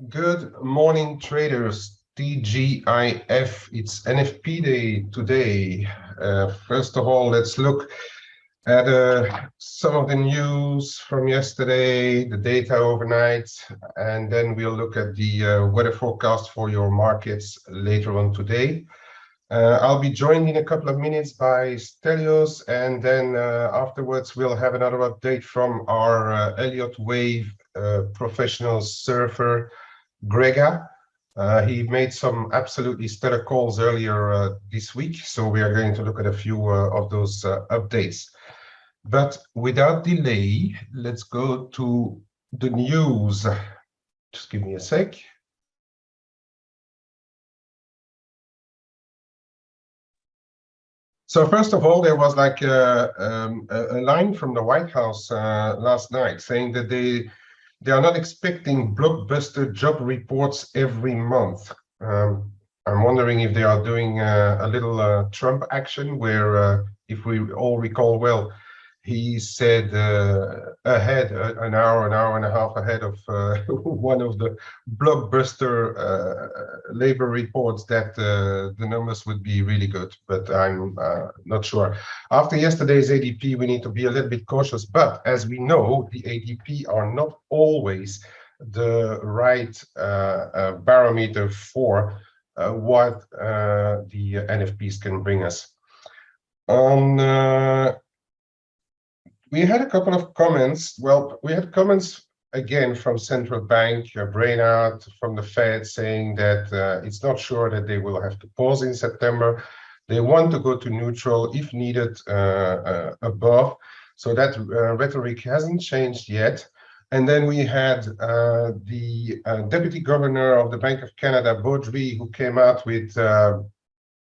Good morning, traders. TGIF. It's NFP day today. First of all, let's look at some of the news from yesterday, the data overnight, and then we'll look at the weather forecast for your markets later on today. I'll be joined in a couple of minutes by Stelios, and then afterwards we'll have another update from our Elliott Wave professional surfer, Grega. He made some absolutely stellar calls earlier this week, so we are going to look at a few of those updates. But without delay, let's go to the news. Just give me a sec. So first of all, there was like a line from the White House last night saying that they are not expecting blockbuster job reports every month. I'm wondering if they are doing a little Trump action where, if we all recall well, he said ahead, an hour and a half ahead of one of the blockbuster labor reports that the numbers would be really good, but I'm not sure. After yesterday's ADP, we need to be a little bit cautious, but as we know, the ADP are not always the right barometer for what the NFPs can bring us. We had a couple of comments. Well, we had comments again from central bank, Brainard, from the Fed, saying that it's not sure that they will have to pause in September. They want to go to neutral if needed above. So that rhetoric hasn't changed yet. And then we had the Deputy Governor of the Bank of Canada, Baudry, who came out with the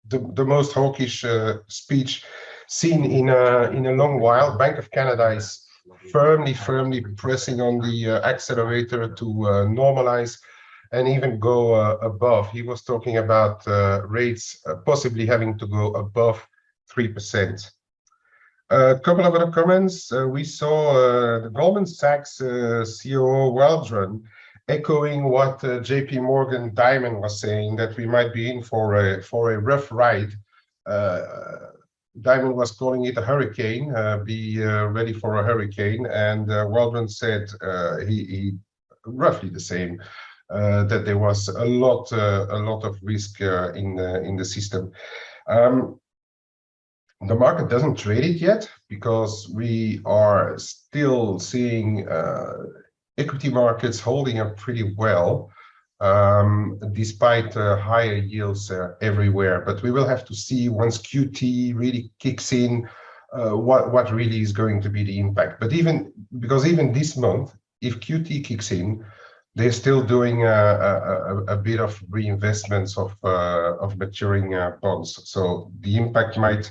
most hawkish speech seen in a long while. Bank of Canada is firmly pressing on the accelerator to normalize and even go above. He was talking about rates possibly having to go above 3%. A couple of other comments. We saw the Goldman Sachs COO Waldron echoing what JP Morgan Diamond was saying, that we might be in for a rough ride. Diamond was calling it a hurricane, be ready for a hurricane, and Waldron said he roughly the same, that there was a lot of risk in the system. The market doesn't trade it yet because we are still seeing equity markets holding up pretty well, despite higher yields everywhere. But we will have to see once QT really kicks in, what really is going to be the impact. But even this month, if QT kicks in, they're still doing a bit of reinvestments of maturing bonds. So the impact might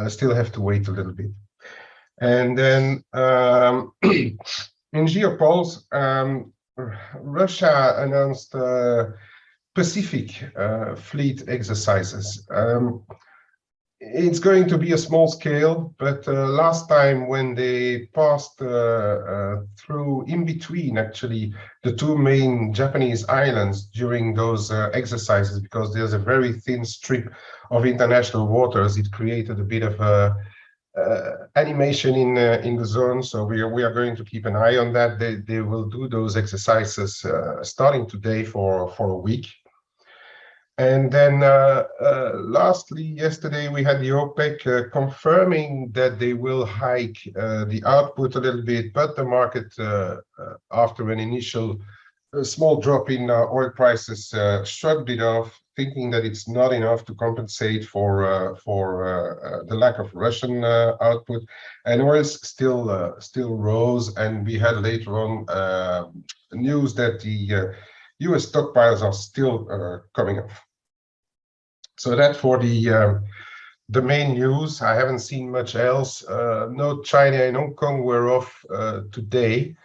still have to wait a little bit. And then in geopols, Russia announced Pacific fleet exercises. It's going to be a small scale, but last time when they passed through in between, actually, the two main Japanese islands during those exercises, because there's a very thin strip of international waters, it created a bit of animation in the zone. So we are going to keep an eye on that. They will do those exercises starting today for a week. And then lastly, yesterday we had the OPEC confirming that they will hike the output a little bit, but the market, after an initial small drop in oil prices, shrugged it off, thinking that it's not enough to compensate for the lack of Russian output, and oil still rose. And we had later on news that the U.S. stockpiles are still coming up. So that for the main news. I haven't seen much else. No, China and Hong Kong were off today.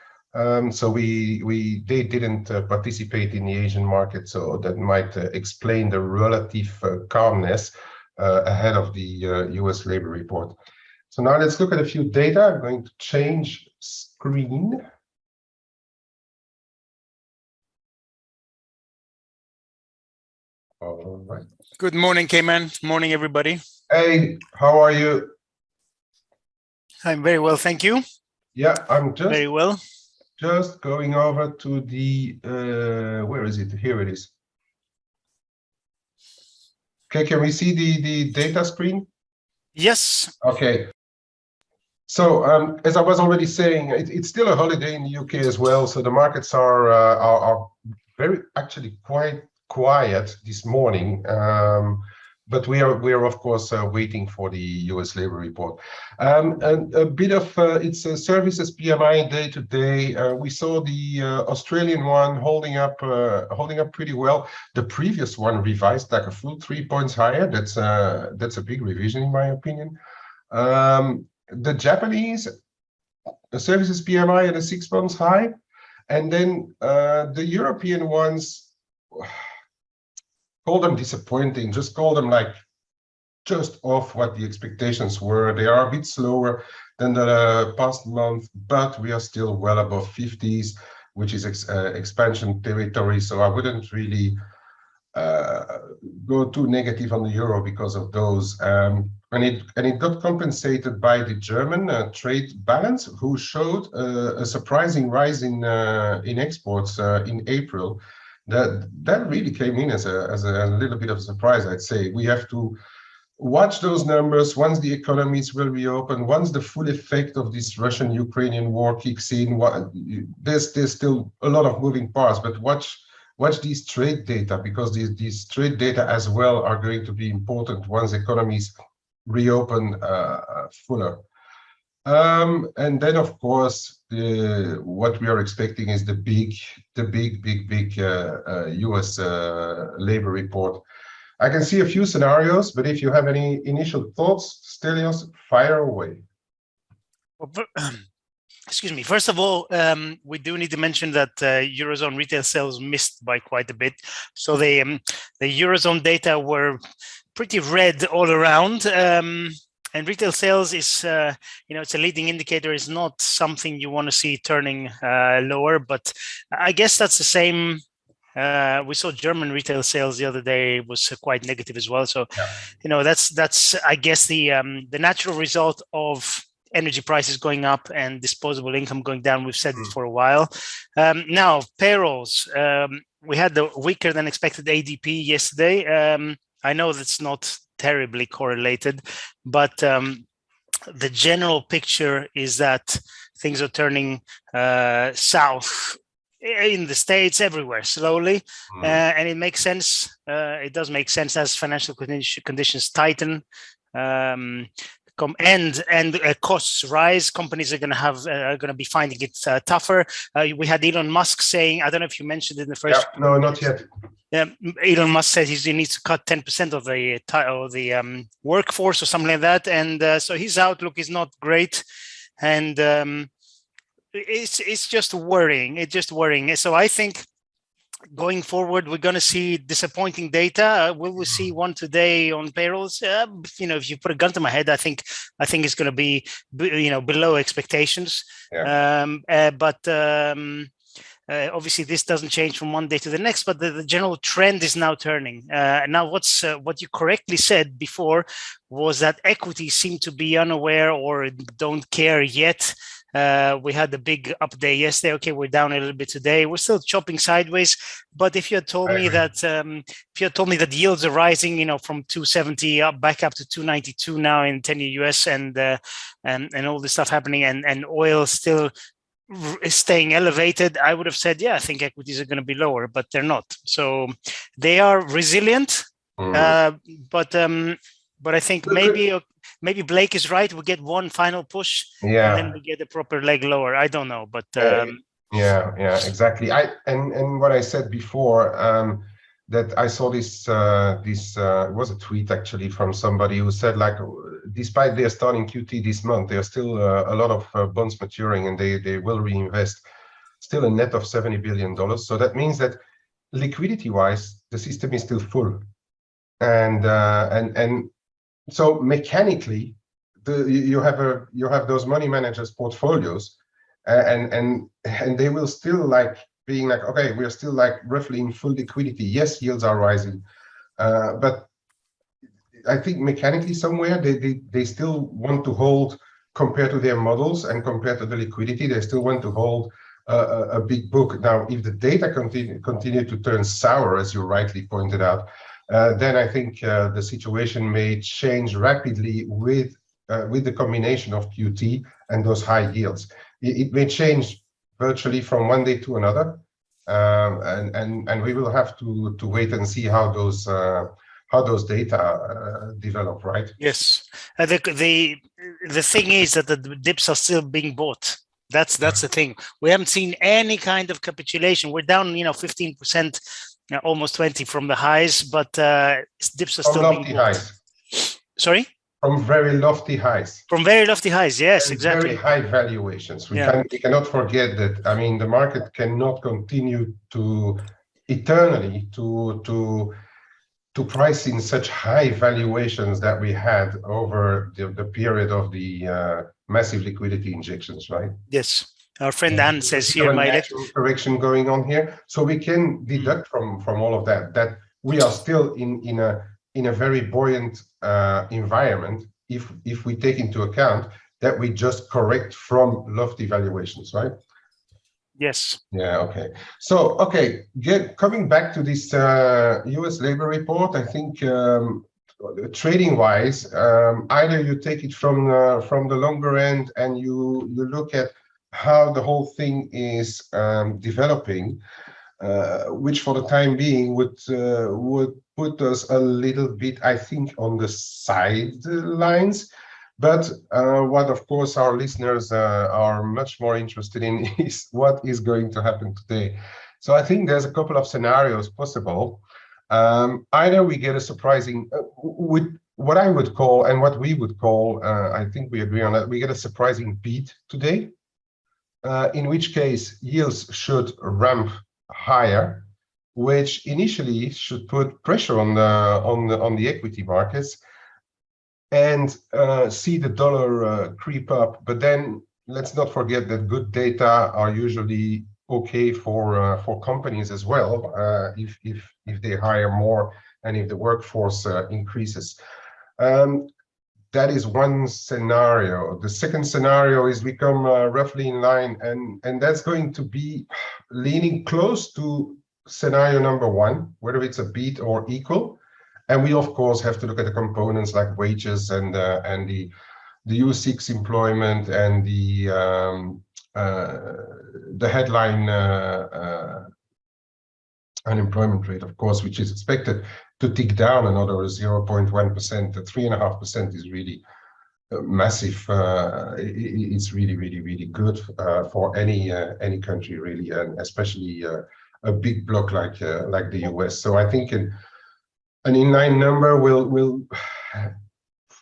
So they didn't participate in the Asian market, so that might explain the relative calmness ahead of the US labor report. So now let's look at a few data. I'm going to change screen. All right. Good morning, Cayman. Morning, everybody. Hey, how are you? I'm very well, thank you. Yeah, I'm Very well. just going over to the where is it? Here it is. Okay, can we see the data screen? Yes. Okay. So as I was already saying, it's still a holiday in the UK as well. So the markets are very actually quite quiet this morning. But we are of course waiting for the US labor report. And a bit of it's a services PMI day today. We saw the Australian one holding up pretty well. The previous one revised like a full 3 points higher. That's a big revision in my opinion. The Japanese services PMI at a 6 months high, and then the European ones, call them disappointing, just call them like just off what the expectations were. They are a bit slower than the past month, but we are still well above 50s, which is expansion territory. So I wouldn't really go too negative on the euro because of those. And it got compensated by the German trade balance, who showed a surprising rise in exports in April. That really came in as a little bit of a surprise, I'd say. We have to watch those numbers once the economies will reopen, once the full effect of this Russian-Ukrainian war kicks in. There's still a lot of moving parts, but watch these trade data, because these trade data as well are going to be important once economies reopen fuller. And then, of course, what we are expecting is the big US labor report. I can see a few scenarios, but if you have any initial thoughts, Stelios, fire away. Excuse me. First of all, we do need to mention that Eurozone retail sales missed by quite a bit. So the Eurozone data were pretty red all around. And retail sales is, it's a leading indicator. Is not something you want to see turning lower. But I guess that's the same. We saw German retail sales the other day was quite negative as well. So, yeah. That's I guess the natural result of energy prices going up and disposable income going down. We've said it for a while. Now, payrolls. We had the weaker than expected ADP yesterday. I know that's not terribly correlated, but the general picture is that things are turning south in the States, everywhere, slowly, and it makes sense. It does make sense as financial conditions tighten. And costs rise. Companies are going to be finding it tougher. We had Elon Musk saying, I don't know if you mentioned it in the first. Yeah, no, not yet. Elon Musk said he needs to cut 10% of the workforce or something like that, and so his outlook is not great, and it's just worrying. It's just worrying. So I think going forward, we're going to see disappointing data. Will we see one today on payrolls? If you put a gun to my head, I think it's going to be, below expectations. Yeah. Obviously, this doesn't change from one day to the next, but the general trend is now turning. Now, what you correctly said before was that equities seem to be unaware or don't care yet. We had the big up day yesterday. Okay, we're down a little bit today. We're still chopping sideways. But if you had told me that yields are rising, from 270 back up to 292 now in 10-year US, and all this stuff happening, and oil still staying elevated, I would have said, yeah, I think equities are going to be lower, but they're not. So they are resilient, but I think maybe Blake is right. We get one final push, and then we get a proper leg lower. I don't know, but yeah, exactly. And what I said before, that I saw this it was a tweet actually from somebody who said, like, despite they're starting QT this month, there's still a lot of bonds maturing, and they will reinvest still a net of $70 billion. So that means that liquidity wise, the system is still full, and so mechanically, you have those money managers portfolios, and they will still like being like, okay, we're still like roughly in full liquidity. Yes, yields are rising, But I think mechanically somewhere they still want to hold, compared to their models and compared to the liquidity, they still want to hold a big book. Now, if the data continue to turn sour, as you rightly pointed out, then I think the situation may change rapidly with the combination of QT and those high yields. It may change virtually from one day to another, and we will have to wait and see how those data develop, right? Yes, the thing is that the dips are still being bought. That's the thing. We haven't seen any kind of capitulation. We're down, 15%, almost 20 from the highs, but dips are From still lofty being bought. highs. Sorry? From very lofty highs. From very lofty highs, yes, and exactly. Very high valuations. We cannot forget that. I mean, the market cannot continue to eternally to price in such high valuations that we had over the period of the massive liquidity injections, right? Yes. Our friend Anne says here, a natural correction going on here, so we can deduct from all of that we are still in a very buoyant environment if we take into account that we just correct from lofty valuations, right? Yes. Yeah, okay. So, coming back to this US labor report, I think trading-wise, either you take it from the longer end and you look at how the whole thing is developing, which for the time being would put us a little bit, I think, on the sidelines. But what, of course, our listeners are much more interested in is what is going to happen today. So I think there's a couple of scenarios possible. Either we get a surprising, with what I would call and what we would call, I think we agree on that, we get a surprising beat today, in which case yields should ramp higher, which initially should put pressure on the equity markets and see the dollar creep up. But then let's not forget that good data are usually okay for companies as well, if they hire more and if the workforce increases. That is one scenario. The second scenario is we come roughly in line, and that's going to be leaning close to scenario number one, whether it's a beat or equal. And we, of course, have to look at the components like wages and the U6 employment and the headline unemployment rate, of course, which is expected to tick down another 0.1%. The 3.5% is really massive. It's really, really, really good for any country, really, and especially a big bloc like the US. So I think an inline number will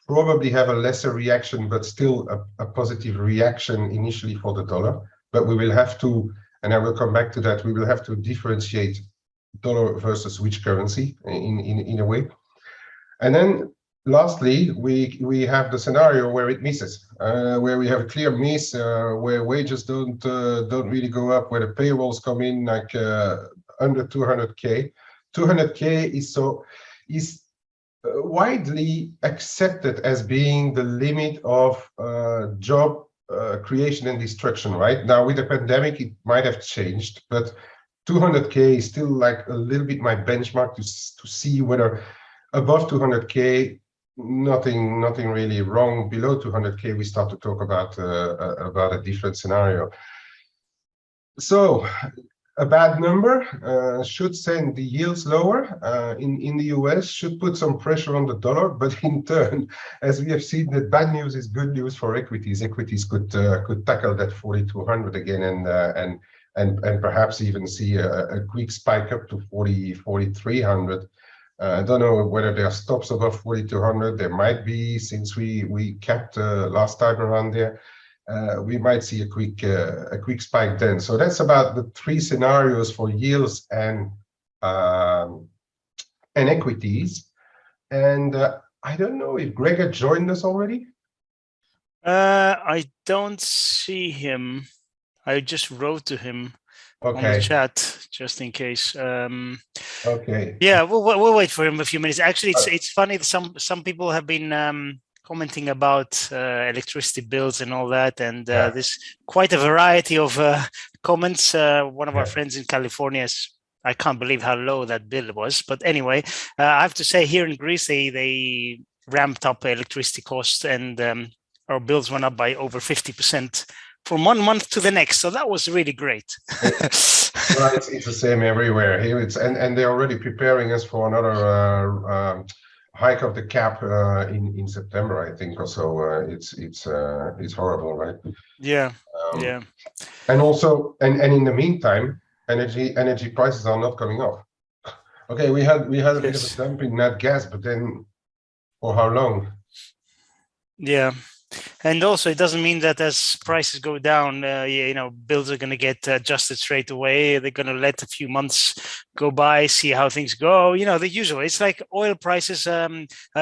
probably have a lesser reaction, but still a positive reaction initially for the dollar. But we will have to, and I will come back to that, we will have to differentiate dollar versus which currency in a way. And then lastly, we have the scenario where it misses, where we have a clear miss, where wages don't really go up, where the payrolls come in like under 200K. 200K is widely accepted as being the limit of job creation and destruction. Right now, with the pandemic, it might have changed, but 200K is still like a little bit my benchmark to see whether above 200K, nothing really wrong. Below 200K, we start to talk about a different scenario. So a bad number should send the yields lower in the US, should put some pressure on the dollar, but in turn, as we have seen, that bad news is good news for equities. Equities could tackle that 4,200 again and perhaps even see a quick spike up to 4,300. I don't know whether there are stops above 4,200. There might be, since we capped last time around there. We might see a quick spike then. So that's about the three scenarios for yields and equities. And I don't know if Gregor joined us already. I don't see him. I just wrote to him. on the Okay. chat, just in case. Okay. Yeah, we'll wait for him a few minutes. Actually, it's funny. Some people have been commenting about electricity bills and all that, and there's quite a variety of comments. One of our friends in California is, I can't believe how low that bill was. But anyway, I have to say, here in Greece, they ramped up electricity costs, and our bills went up by over 50% from 1 month to the next. So that was really great. Well, it's the same everywhere here. And they're already preparing us for another hike of the cap in September, I think, or so. It's horrible, right? Yeah, yeah. And also, and in the meantime, energy prices are not coming off. Okay, we had a bit of a dump in nat gas, but then for how long? Yeah. And also, it doesn't mean that as prices go down, bills are going to get adjusted straight away. They're going to let a few months go by, see how things go. The usual. It's like oil prices,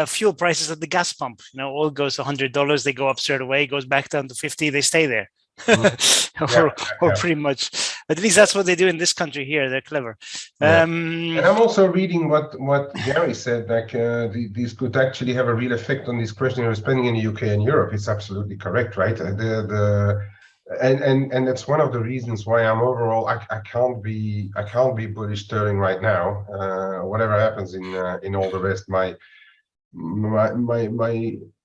fuel prices at the gas pump. Oil goes to $100, they go up straight away. Goes back down to 50, they stay there. Or pretty much. At least that's what they do in this country here. They're clever. And I'm also reading what Gary said, like these could actually have a real effect on discretionary spending in the UK and Europe. It's absolutely correct, right? And that's one of the reasons why I'm overall I can't be bullish sterling right now. Whatever happens in all the rest, my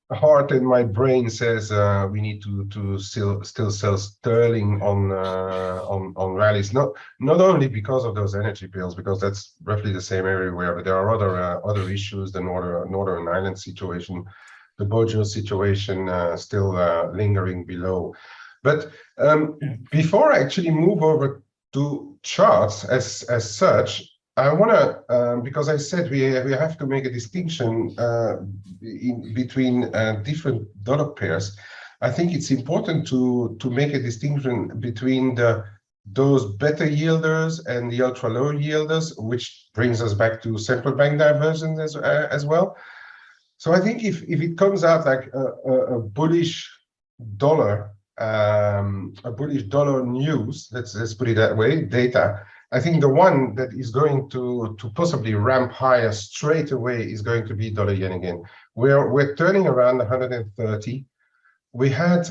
heart and my brain says we need to still sell sterling on rallies, not only because of those energy bills, because that's roughly the same everywhere, but there are other issues, the Northern Ireland situation, the Bojo situation still lingering below. But before I actually move over to charts as such, I want to, because I said we have to make a distinction between different dollar pairs. I think it's important to make a distinction between those better yielders and the ultra low yielders, which brings us back to central bank diversion as well. So I think if it comes out like a bullish dollar, news, let's put it that way, data. I think the one that is going to possibly ramp higher straight away is going to be dollar yen again. We're turning around 130. We had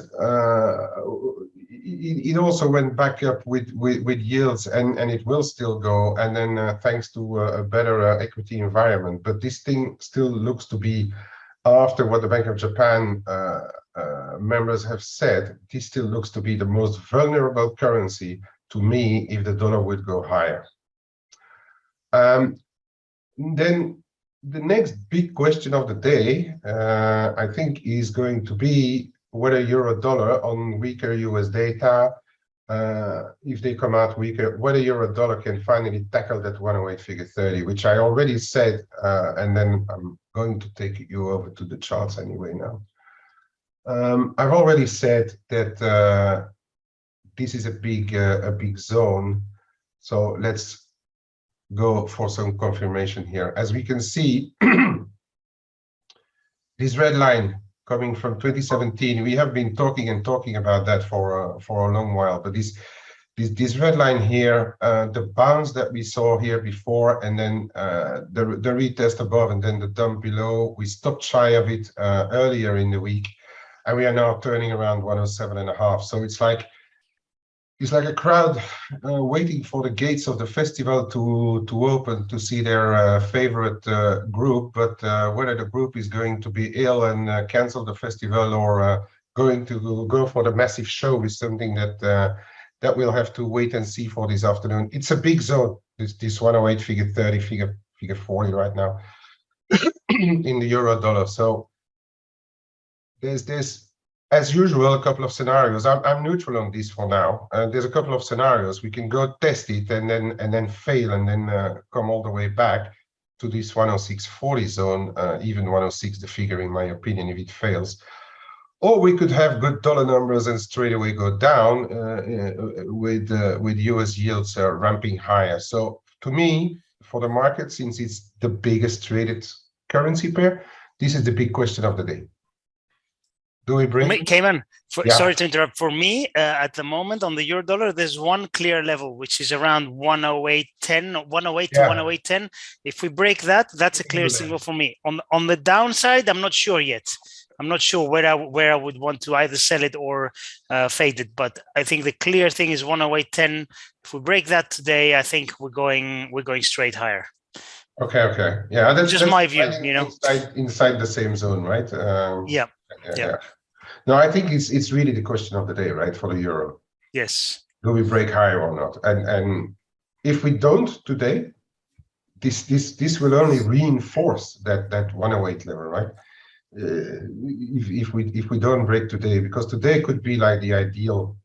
it also went back up with yields, and it will still go. And then thanks to a better equity environment. But this thing still looks to be, after what the Bank of Japan members have said, this still looks to be the most vulnerable currency to me if the dollar would go higher. Then the next big question of the day, I think, is going to be whether euro dollar on weaker US data, if they come out weaker, whether euro dollar can finally tackle that 108 figure 30, which I already said, and then I'm going to take you over to the charts anyway now. I've already said that this is a big zone, so let's go for some confirmation here. As we can see, this red line coming from 2017, we have been talking about that for a long while. But this red line here, the bounce that we saw here before, and then the retest above, and then the dump below, we stopped shy of it earlier in the week, and we are now turning around 107.5. So it's like a crowd waiting for the gates of the festival to open to see their favorite group, but whether the group is going to be ill and cancel the festival, or going to go for the massive show, is something that we'll have to wait and see for this afternoon. It's a big zone, this 108 figure 30, figure 40 right now in the euro dollar. So there's as usual a couple of scenarios. I'm neutral on this for now. There's a couple of scenarios. We can go test it and then fail, and then come all the way back to this 106.40 zone, even 106 the figure in my opinion if it fails. Or we could have good dollar numbers and straight away go down with US yields ramping higher. So to me, for the market, since it's the biggest traded currency pair, this is the big question of the day. Do we break? Cayman, Yeah. sorry to interrupt. For me, at the moment on the euro dollar, there's one clear level, which is around 108.10, 108 to 108.10. If we break that, that's a clear signal for me. On the downside, I'm not sure yet. I'm not sure where I would want to either sell it or fade it. But I think the clear thing is 108.10. If we break that today, I think we're going straight higher. Okay. Yeah, that's just my view. You know, inside the same zone, right? Yeah. No, I think it's really the question of the day, right, for the euro. Yes. Do we break higher or not? And if we don't today, this will only reinforce that 108 level, right? If we don't break today, because today could be like the ideal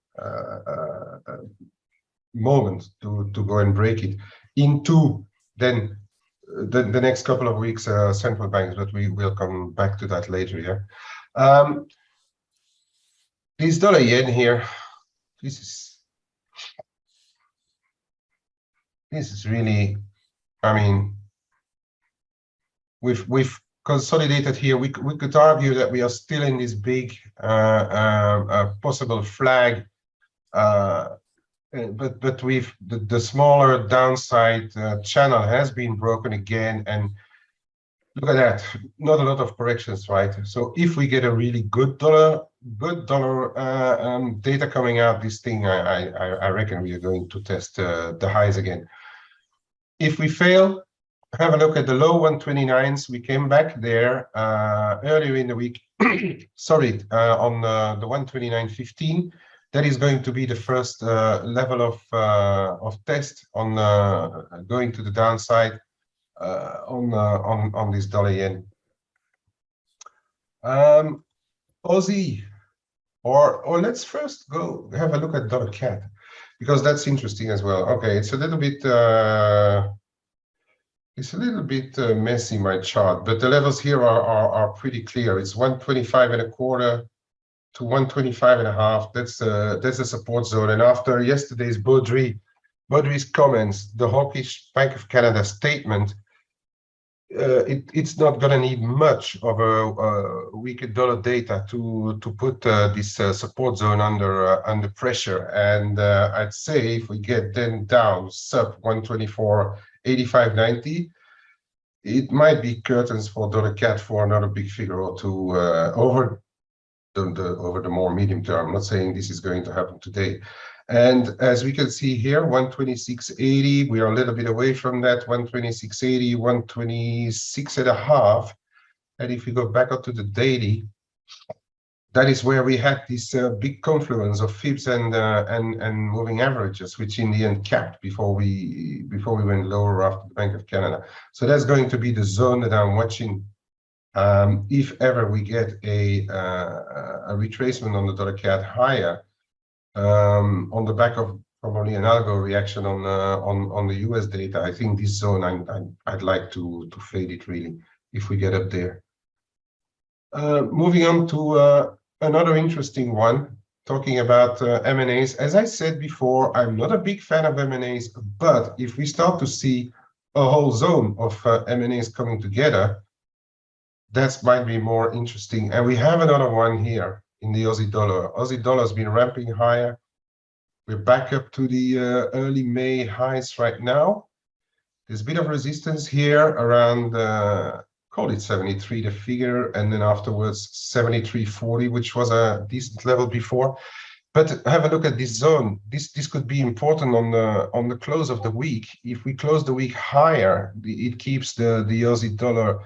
moment to go and break it into then the next couple of weeks central banks, but we will come back to that later. Yeah. This dollar yen here, this is really, I mean, we've consolidated here. We could argue that we are still in this big possible flag, but we've the smaller downside channel has been broken again, and look at that, not a lot of corrections, right? So if we get a really good dollar data coming out, this thing, I reckon we are going to test the highs again. If we fail, have a look at the low 129s. We came back there earlier in the week. Sorry, on the 129.15. That is going to be the first level of test on going to the downside on this dollar yen. Aussie, or let's first go have a look at dollar CAD, because that's interesting as well. Okay, it's a little bit messy, my chart, but the levels here are pretty clear. It's 125.25 to 125.5. That's a support zone. And after yesterday's Baudry's comments, the hawkish Bank of Canada statement, it's not going to need much of a weaker dollar data to put this support zone under pressure. And I'd say if we get then down sub 124.85.90, it might be curtains for dollar CAD for another big figure or two over the more medium term. I'm not saying this is going to happen today. And as we can see here, 126.80, we are a little bit away from that, 126.80, 126.5. And if we go back up to the daily, that is where we had this big confluence of fibs and moving averages, which in the end capped before we went lower after the Bank of Canada. So that's going to be the zone that I'm watching. If ever we get a retracement on the dollar CAD higher, on the back of probably an algo reaction on the US data, I think this zone I'd like to fade it really if we get up there. Moving on to another interesting one, talking about M&As. As I said before, I'm not a big fan of M&As, but if we start to see a whole zone of M&As coming together, that might be more interesting. And we have another one here in the Aussie dollar. Aussie dollar has been ramping higher. We're back up to the early May highs right now. There's a bit of resistance here around, call it 73, the figure, and then afterwards 73.40, which was a decent level before. But have a look at this zone. This could be important on the close of the week. If we close the week higher, it keeps the Aussie dollar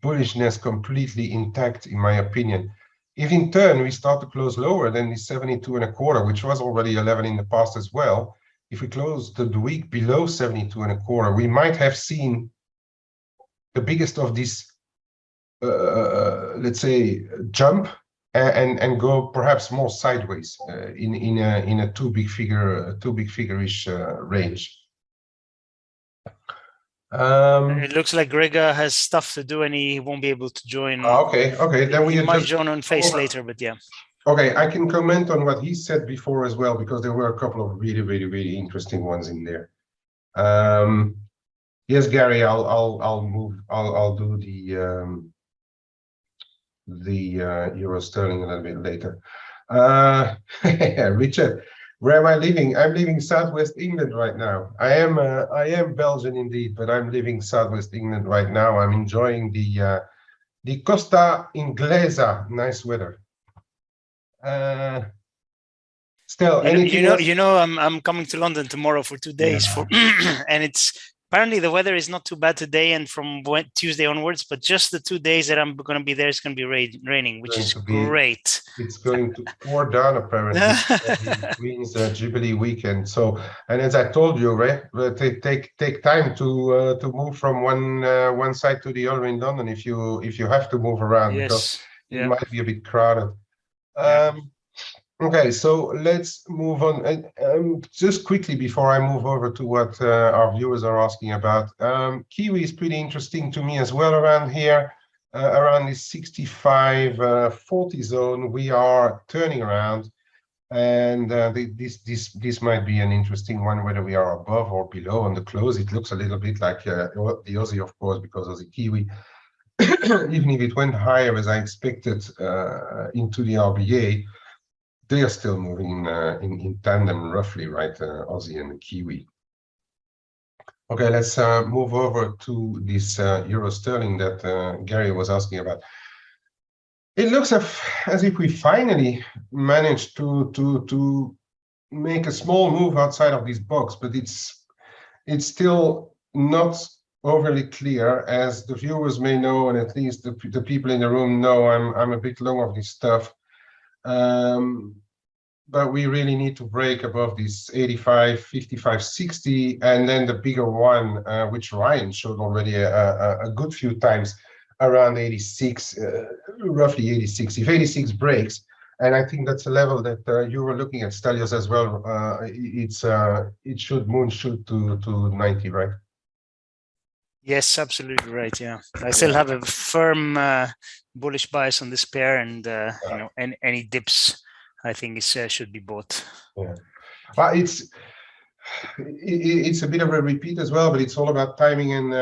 bullishness completely intact, in my opinion. If in turn we start to close lower than the 72.25, which was already 11 in the past as well, if we close the week below 72.25, we might have seen the biggest of this, let's say, jump and go perhaps more sideways in a too big figure-ish range. It looks like Grega has stuff to do and he won't be able to join. Okay. Then he might join on Face later, but yeah. Okay, I can comment on what he said before as well, because there were a couple of really interesting ones in there. Yes, Gary, I'll do the euro sterling a little bit later. Richard, where am I living? I'm living Southwest England right now. I am Belgian indeed, but I'm living Southwest England right now. I'm enjoying the Costa Inglesa, nice weather. Still, anything else? I'm coming to London tomorrow for 2 days and it's apparently the weather is not too bad today and from Tuesday onwards, but just the 2 days that I'm going to be there, it's going to be raining, which is great. It's going to pour down apparently in Queen's Jubilee weekend. So, and as I told you, right, take time to move from one side to the other in London if you have to move around, because it might be a bit crowded. Okay, so let's move on. And just quickly before I move over to what our viewers are asking about, Kiwi is pretty interesting to me as well around here, around this 65.40 zone. We are turning around, and this might be an interesting one, whether we are above or below on the close. It looks a little bit like the Aussie, of course, because of the Kiwi. Even if it went higher as I expected into the RBA, they are still moving in tandem, roughly, right? Aussie and the Kiwi. Okay, let's move over to this euro sterling that Gary was asking about. It looks as if we finally managed to make a small move outside of this box, but it's still not overly clear, as the viewers may know, and at least the people in the room know. I'm a bit long of this stuff. But we really need to break above this 85, 55, 60, and then the bigger one, which Ryan showed already a good few times, around 86, roughly 86. If 86 breaks, and I think that's a level that you were looking at, Stelios, as well, it should moonshoot to 90, right? Yes, absolutely right. Yeah, I still have a firm bullish bias on this pair, and and any dips, I think it should be bought. Yeah, well, it's a bit of a repeat as well, but it's all about timing and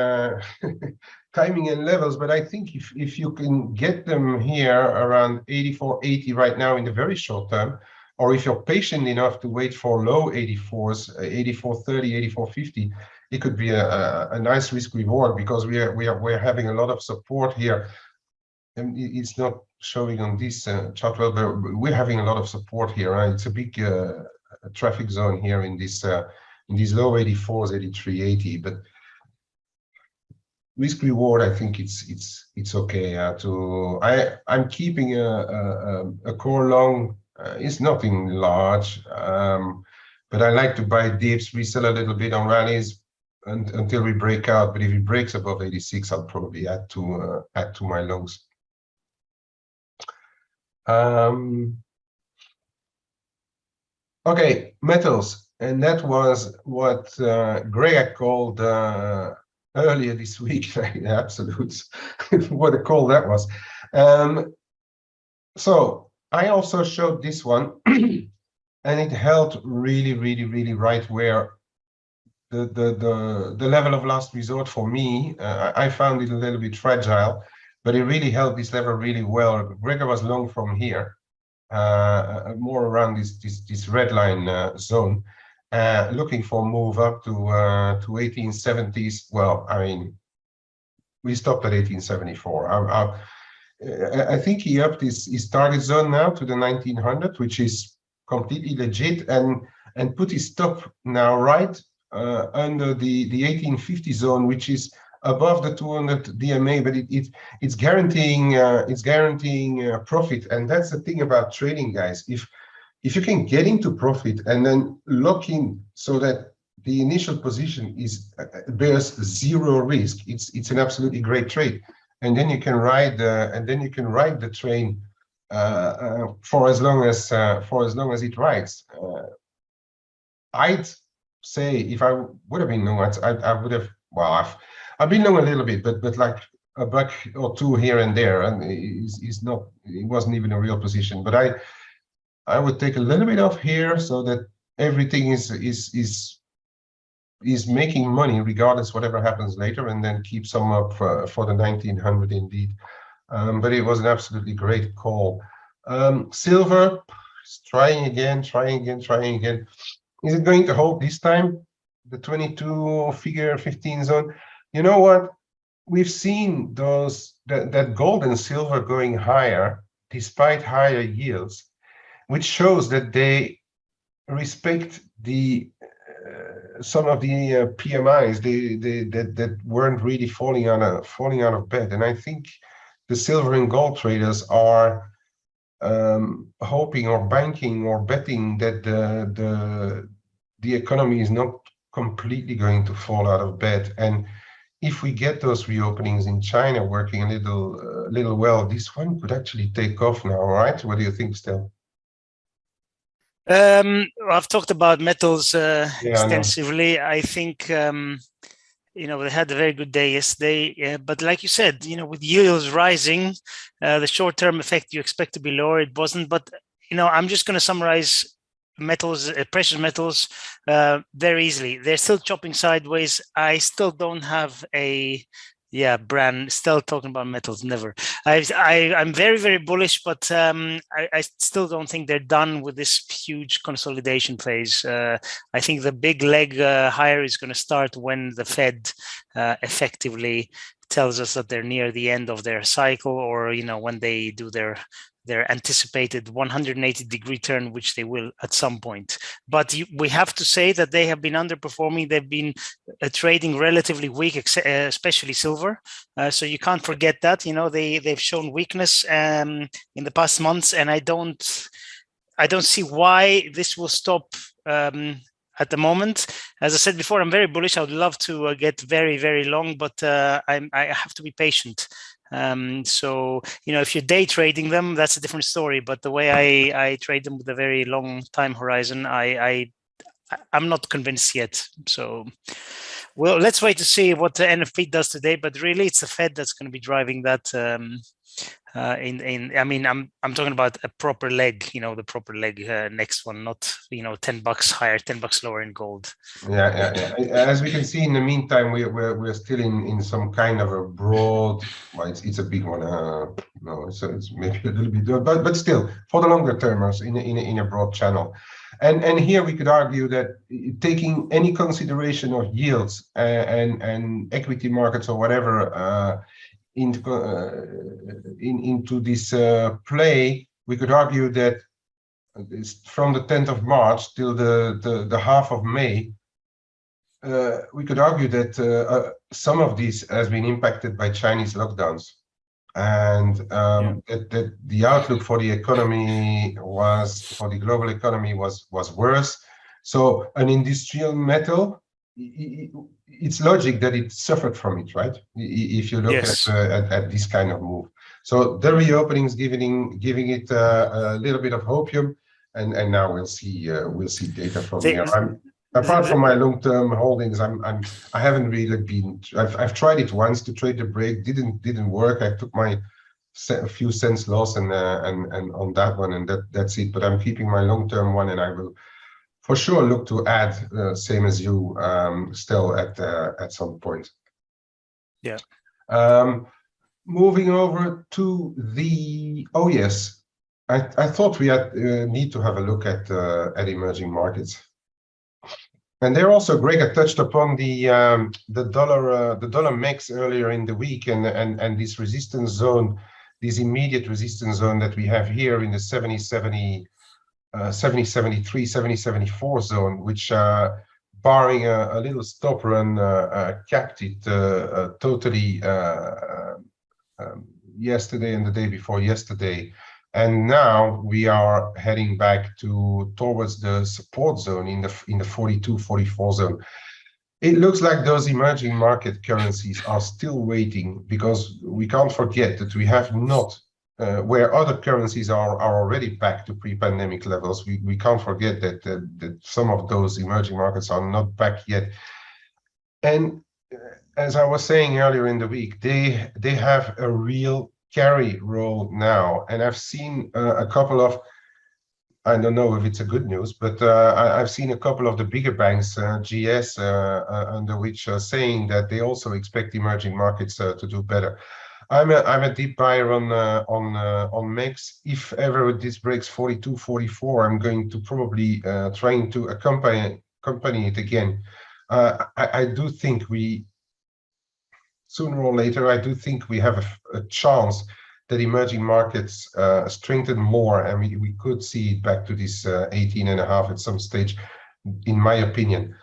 timing and levels. But I think if you can get them here around 84.80 right now in the very short term, or if you're patient enough to wait for low 84s, 84.30, 84.50, it could be a nice risk reward, because we're having a lot of support here. And it's not showing on this chart well, but we're having a lot of support here. Right? It's a big traffic zone here in these low 84s, 83.80. But risk reward, I think it's okay. I'm keeping a core long. It's nothing large, but I like to buy dips, resell a little bit on rallies until we break out. But if it breaks above 86, I'll probably add to my longs. Okay, metals, and that was what Greg called earlier this week. Absolutes, what a call that was. So I also showed this one, and it held really, really, really right where the level of last resort for me. I found it a little bit fragile, but it really held this level really well. Gregor was long from here, more around this red line zone, looking for a move up to 1870s. Well, I mean, we stopped at 1874. I think he upped his target zone now to the 1900, which is completely legit, and put his stop now right under the 1850 zone, which is above the 200 DMA, but it's guaranteeing profit. And that's the thing about trading, guys. If you can get into profit and then lock in so that the initial position bears zero risk, it's an absolutely great trade. And then you can ride the train for as long as it rides. I'd say if I would have been long, I would have. Well, I've been long a little bit, but like a buck or two here and there, and it wasn't even a real position. But I would take a little bit off here so that everything is making money regardless whatever happens later, and then keep some up for the 1900 indeed. but it was an absolutely great call. Silver is trying again. Is it going to hold this time? The 22 figure 15 zone? You know what? We've seen that gold and silver going higher despite higher yields, which shows that they respect the some of the PMIs that weren't really falling out of bed. And I think the silver and gold traders are hoping or banking or betting that the economy is not completely going to fall out of bed. And if we get those reopenings in China working a little well, this one could actually take off now, right? What do you think, Stel? I've talked about metals extensively. I think they had a very good day yesterday, but like you said, with yields rising, the short-term effect you expect to be lower. It wasn't, but I'm just going to summarize metals, precious metals, very easily. They're still chopping sideways. I still don't have a brand. Still talking about metals, never. I'm very, very bullish, but I still don't think they're done with this huge consolidation phase. I think the big leg higher is going to start when the Fed effectively tells us that they're near the end of their cycle, or when they do their anticipated 180-degree turn, which they will at some point. But we have to say that they have been underperforming. They've been trading relatively weak, especially silver. So you can't forget that. They've shown weakness in the past months, and I don't see why this will stop at the moment. As I said before, I'm very bullish. I would love to get very, very long, but I have to be patient. So if you're day trading them, that's a different story. But the way I trade them with a very long time horizon, I'm not convinced yet. So, well, let's wait to see what the NFP does today. But really, it's the Fed that's going to be driving that. I'm talking about a proper leg, the proper leg next one, not $10 higher, $10 lower in gold. Yeah. As we can see, in the meantime, we're still in some kind of a broad. Well, it's a big one. No, it's maybe a little bit, but still for the longer termers in a broad channel. And here we could argue that taking any consideration of yields and equity markets or whatever into this play, we could argue that from the 10th of March till the half of May, we could argue that some of this has been impacted by Chinese lockdowns, and that the outlook for the economy for the global economy was worse. So an industrial metal, it's logic that it suffered from it, right? If you look at this kind of move. So the reopenings giving it a little bit of hopium, and now we'll see data from here. Apart from my long-term holdings, I haven't really been. I've tried it once to trade the break, didn't work. I took my few cents loss and on that one, and that's it. But I'm keeping my long-term one, and I will for sure look to add, same as you, still at some point. Yeah. Moving over to the I thought we had need to have a look at emerging markets, and there also Greg had touched upon the dollar MEX earlier in the week, and this resistance zone, this immediate resistance zone that we have here in the 70-73, 70-74 zone, which barring a little stop run capped it totally yesterday and the day before yesterday. And now we are heading back towards the support zone in the 42-44 zone. It looks like those emerging market currencies are still waiting, because we can't forget that we have not where other currencies are already back to pre-pandemic levels. We can't forget that some of those emerging markets are not back yet. And as I was saying earlier in the week, they have a real carry role now. And I've seen a couple of, I don't know if it's a good news, but I've seen a couple of the bigger banks, GS, under which are saying that they also expect emerging markets to do better. I'm a deep buyer on MEX. If ever this breaks 42, 44, I'm going to probably trying to accompany it again. I do think we sooner or later, I do think we have a chance that emerging markets strengthen more, and we could see it back to this 18.5 at some stage, in my opinion.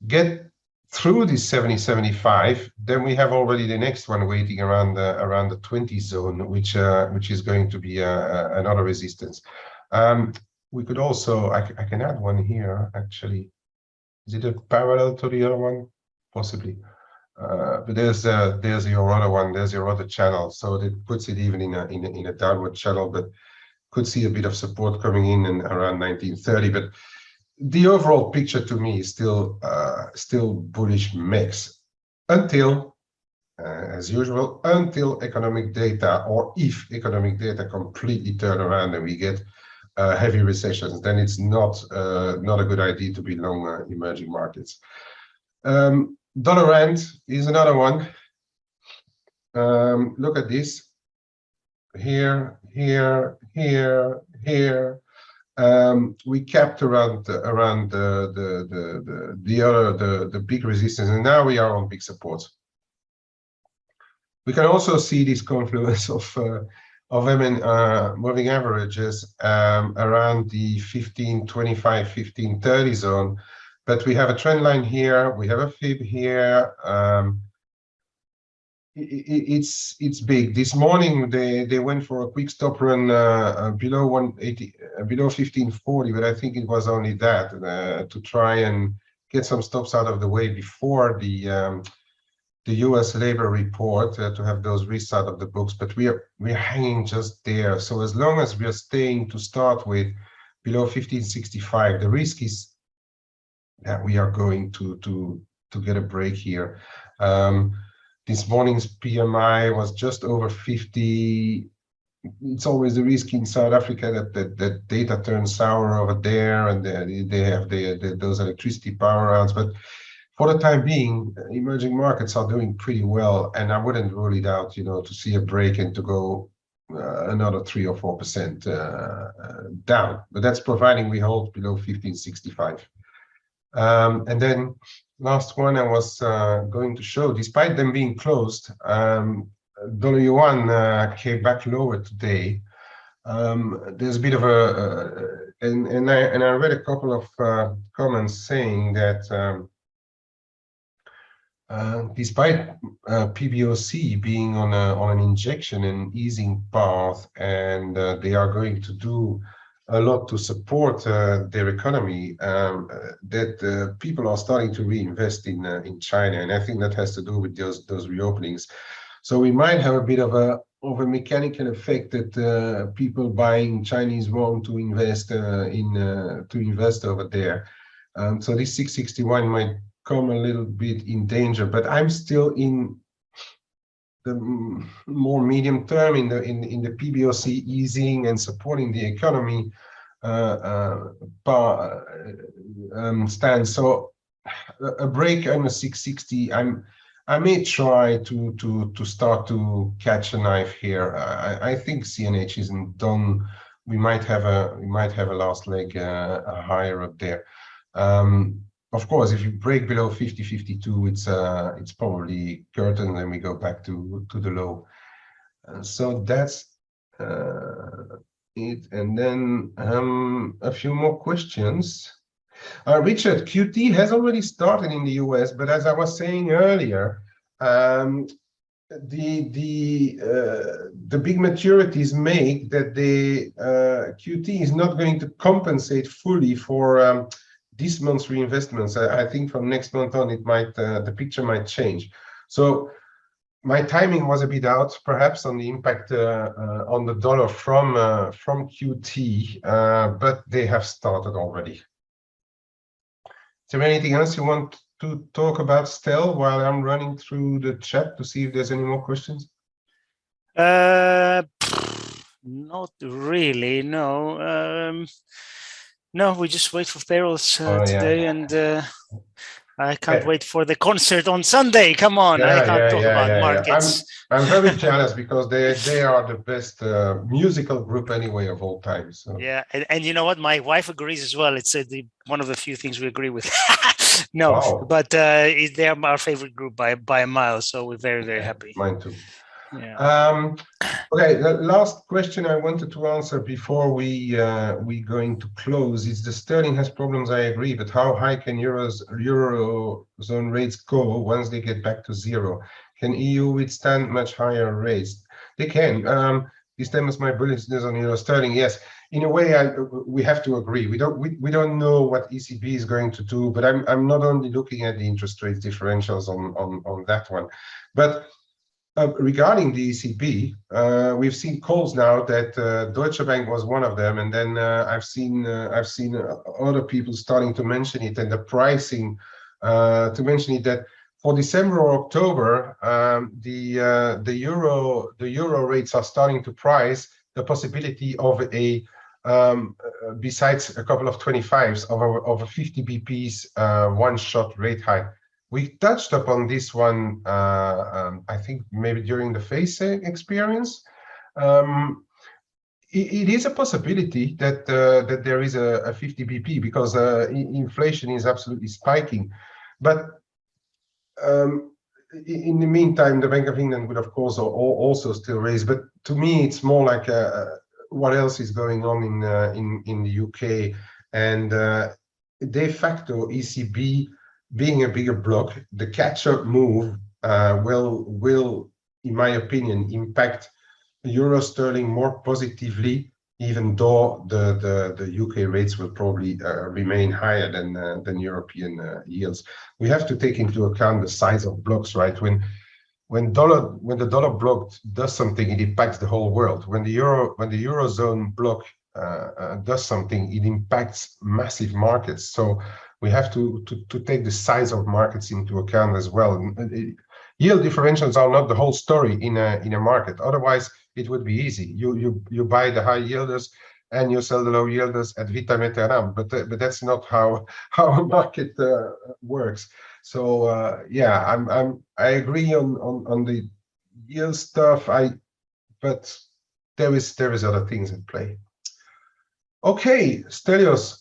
Get through this 70, 75, then we have already the next one waiting around the 20 zone, which is going to be another resistance. We could also, I can add one here actually. Is it a parallel to the other one? Possibly. But there's your other one. There's your other channel. So that puts it even in a downward channel, but could see a bit of support coming in and around 1930. But the overall picture to me is still bullish mix until, as usual, until economic data, or if economic data completely turn around and we get heavy recessions, then it's not a good idea to be long emerging markets. Dollar rand is another one. Look at this. Here. We capped around the big resistance, and now we are on big support. We can also see this confluence of moving averages around the 1525, 1530 zone. But we have a trend line here, we have a fib here. It's big. This morning they went for a quick stop run below 180, below 1540, but I think it was only that to try and get some stops out of the way before the U.S. labor report to have those risks out of the books. But we're hanging just there. So as long as we are staying to start with below 1565, the risk is that we are going to get a break here. This morning's PMI was just over 50. It's always a risk in South Africa that data turns sour over there, and they have those electricity power rounds. But for the time being, emerging markets are doing pretty well, and I wouldn't rule it out, to see a break and to go another 3 or 4% down. But that's providing we hold below 1565. And then last one I was going to show, despite them being closed, dollar yuan came back lower today. There's a bit of and I read a couple of comments saying that despite PBOC being on an injection and easing path, and they are going to do a lot to support their economy, that people are starting to reinvest in China, and I think that has to do with those reopenings. So we might have a bit of a mechanical effect that people buying Chinese yuan to invest over there. So this 661 might come a little bit in danger, but I'm still in the more medium term in the PBOC easing and supporting the economy stance. So a break under 660, I may try to start to catch a knife here. I think CNH isn't done. We might have a last leg higher up there. Of course, if you break below 50, 52, it's probably curtain, and we go back to the low. So that's it. And then a few more questions. Richard, QT has already started in the US, but as I was saying earlier, the big maturities make that the QT is not going to compensate fully for this month's reinvestments. I think from next month on, it might the picture might change. So my timing was a bit out, perhaps, on the impact on the dollar from QT, but they have started already. Is there anything else you want to talk about, Stel, while I'm running through the chat to see if there's any more questions? Not really, no. No, we just wait for payrolls today, and I can't wait for the concert on Sunday. Come on, I can't talk about markets. I'm very jealous because they are the best musical group anyway of all time. So yeah, and you know what? My wife agrees as well. It's one of the few things we agree with. No, wow. but they're our favorite group by a mile. So we're very, very happy. Mine too. Yeah. Okay, the last question I wanted to answer before we going to close is the sterling has problems. I agree, but how high can eurozone rates go once they get back to zero? Can EU withstand much higher rates? They can. This time is my bullishness on euro sterling. Yes, in a way, we have to agree. We don't know what ECB is going to do, but I'm not only looking at the interest rate differentials on that one, but regarding the ECB, we've seen calls now that Deutsche Bank was one of them, and then I've seen other people starting to mention it, and the pricing to mention it, that for December or October, the euro rates are starting to price the possibility of a besides a couple of 25s of a 50 BPs one-shot rate hike. We touched upon this one, I think maybe during the FACE experience. It is a possibility that that there is a 50 BP because inflation is absolutely spiking. But in the meantime, the Bank of England would, of course, also still raise. But to me, it's more like what else is going on in the UK, and de facto ECB. Being a bigger bloc, the catch-up move will, in my opinion, impact euro sterling more positively, even though the UK rates will probably remain higher than European yields. We have to take into account the size of blocks, right? When the dollar bloc does something, it impacts the whole world. When the eurozone bloc does something, it impacts massive markets. So we have to take the size of markets into account as well. Yield differentials are not the whole story in a market. Otherwise, it would be easy. You buy the high yielders and you sell the low yielders at vitam aeternam. But that's not how a market works. So yeah, I agree on the yield stuff. But there is other things at play. Okay, Stelios.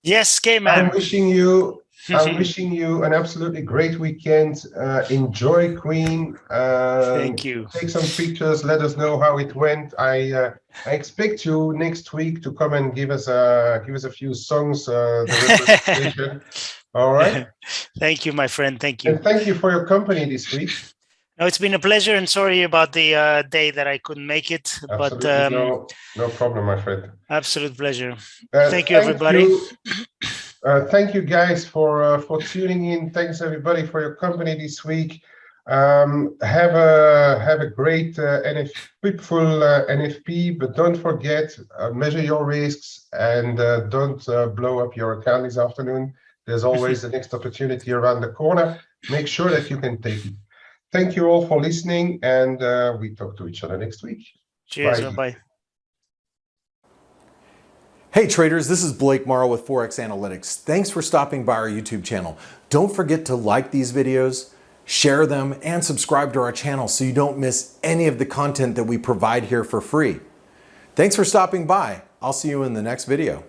Yes, K-Man. I'm wishing you an absolutely great weekend. Enjoy Queen. Thank you. Take some pictures. Let us know how it went. I expect you next week to come and give us a few songs. The representation. All right. Thank you, my friend. Thank you. And thank you for your company this week. No, it's been a pleasure, and sorry about the day that I couldn't make it. Absolutely, but no problem, my friend. Absolute pleasure. Thank you, everybody. Thank you, guys, for tuning in. Thanks, everybody, for your company this week. Have a great fruitful NFP, but don't forget, measure your risks and don't blow up your account this afternoon. There's always the next opportunity around the corner. Make sure that you can take it. Thank you all for listening, and we talk to each other next week. Cheers. Bye. Hey traders, this is Blake Morrow with ForexAnalytix. Thanks for stopping by our YouTube channel. Don't forget to like these videos, share them, and subscribe to our channel so you don't miss any of the content that we provide here for free. Thanks for stopping by. I'll see you in the next video.